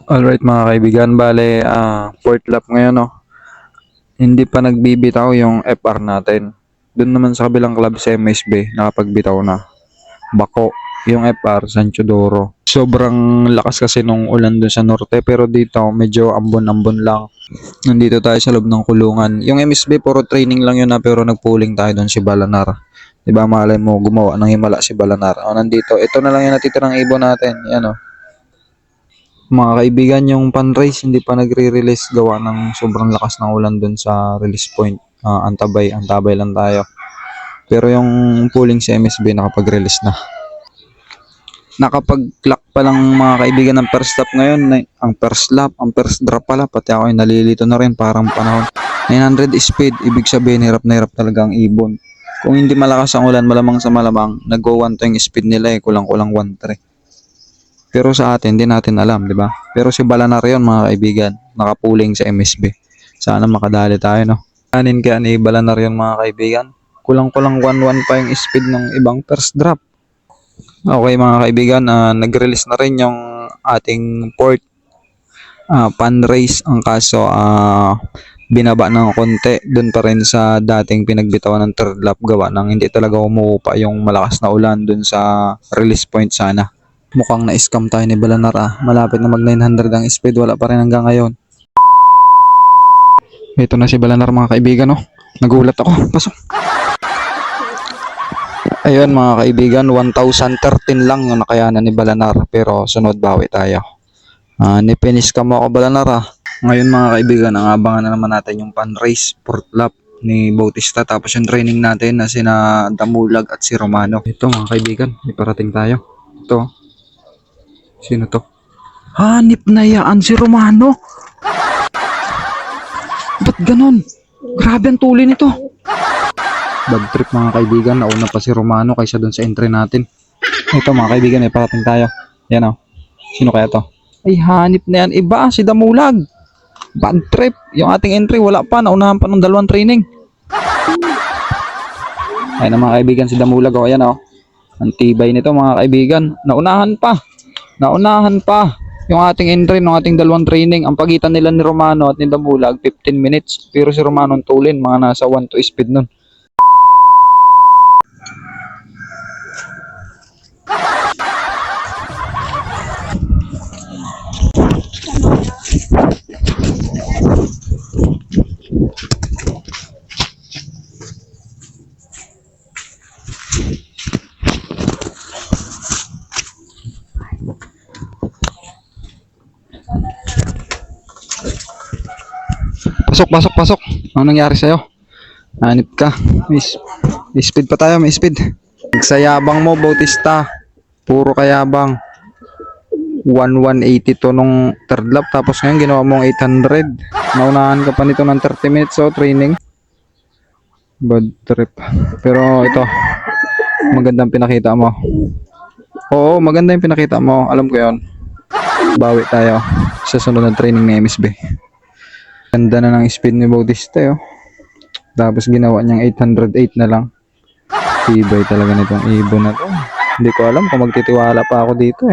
Alright mga kaibigan, bale, fourth lap ngayon, no? Hindi pa nagbibitaw yung FR natin. Doon naman sa kabilang club sa MSB, nakapagbitaw na. Bako, yung FR, San Teodoro. Sobrang lakas kasi nung ulan doon sa norte, pero dito medyo ambon-ambon lang. Nandito tayo sa loob ng kulungan. Yung MSB, puro training lang yun na, pero nagpooling tayo doon si Balanar. Diba, malay mo, gumawa ng himala si Balanar. O, nandito, ito na lang yung natitirang ibon natin. Yan, o. Mga kaibigan, yung pan-race hindi pa nagre-release gawa ng sobrang lakas ng ulan dun sa release point. Antabay lang tayo. Pero yung pooling sa MSB nakapag-release na. Nakapag-clock pa lang mga kaibigan ng first lap ngayon. Ang first lap, ang first drop pala. Pati ako ay nalilito na rin parang panahon. 900 speed, ibig sabihin hirap na hirap talaga ang ibon. Kung hindi malakas ang ulan, malamang sa malamang, nag-go 1 yung speed nila kulang-kulang 1.3. Pero sa atin, hindi natin alam, di ba? Pero si Balanar yun, mga kaibigan, nakapuling sa MSB. Sana makadali tayo, no? Kanin kaya ni Balanar yun, mga kaibigan. Kulang-kulang 1.1 pa yung speed ng ibang first drop. Okay, mga kaibigan, nag-release na rin yung ating port pan race. Ang kaso, binaba ng konti. Doon pa rin sa dating pinagbitawan ng third lap gawa ng hindi talaga umuupa yung malakas na ulan doon sa release point sana. Mukhang na-scam tayo ni Balanar Malapit na mag 900 ang speed, wala pa rin hanggang ngayon. Ito na si Balanar mga kaibigan, no? Nagulat ako. Pasok. Ayun mga kaibigan, 1013 lang yung nakayanan ni Balanar. Pero sunod bawi tayo. Ni-finish mo ako Balanar Ngayon mga kaibigan, ang abangan na naman natin yung pan race, fourth lap ni Bautista. Tapos yung training natin na sina Damulag at si Romano. Ito mga kaibigan, may parating tayo. Ito. Sino to? Hanip na yaan si Romano. Ba't ganon? Grabe ang tuli nito. Bad trip mga kaibigan. Nauna pa si Romano kaysa dun sa entry natin. Ito mga kaibigan, may parating tayo. Yan o. Sino kaya to? Ay, hanip na yan. Iba, si Damulag. Bad trip. Yung ating entry, wala pa. Naunahan pa ng 2 training. Ayan na mga kaibigan, si Damulag. O, ayan o. Ang tibay nito mga kaibigan. Naunahan pa yung ating entry ng ating 2 training. Ang pagitan nila ni Romano at ni Damulag 15 minutes, pero si Romano ang tulin mga nasa 1-2 speed nun. Pasok. Ano nangyari sa'yo? Hanip ka. May speed pa tayo, may speed. Nagsayabang mo, Bautista. Puro kayabang. 1180 to nung third lap. Tapos ngayon, ginawa mong 800. Naunahan ka pa nito ng 30 minutes training. Bad trip. Pero ito, magandang pinakita mo. Oo, maganda yung pinakita mo. Alam ko yon. Bawi tayo sa sunod na training ng MSB. Ganda na ng speed ni Bautista Tapos ginawa niyang 808 na lang. Tibay talaga nitong ibon na to. Hindi ko alam kung magtitiwala pa ako dito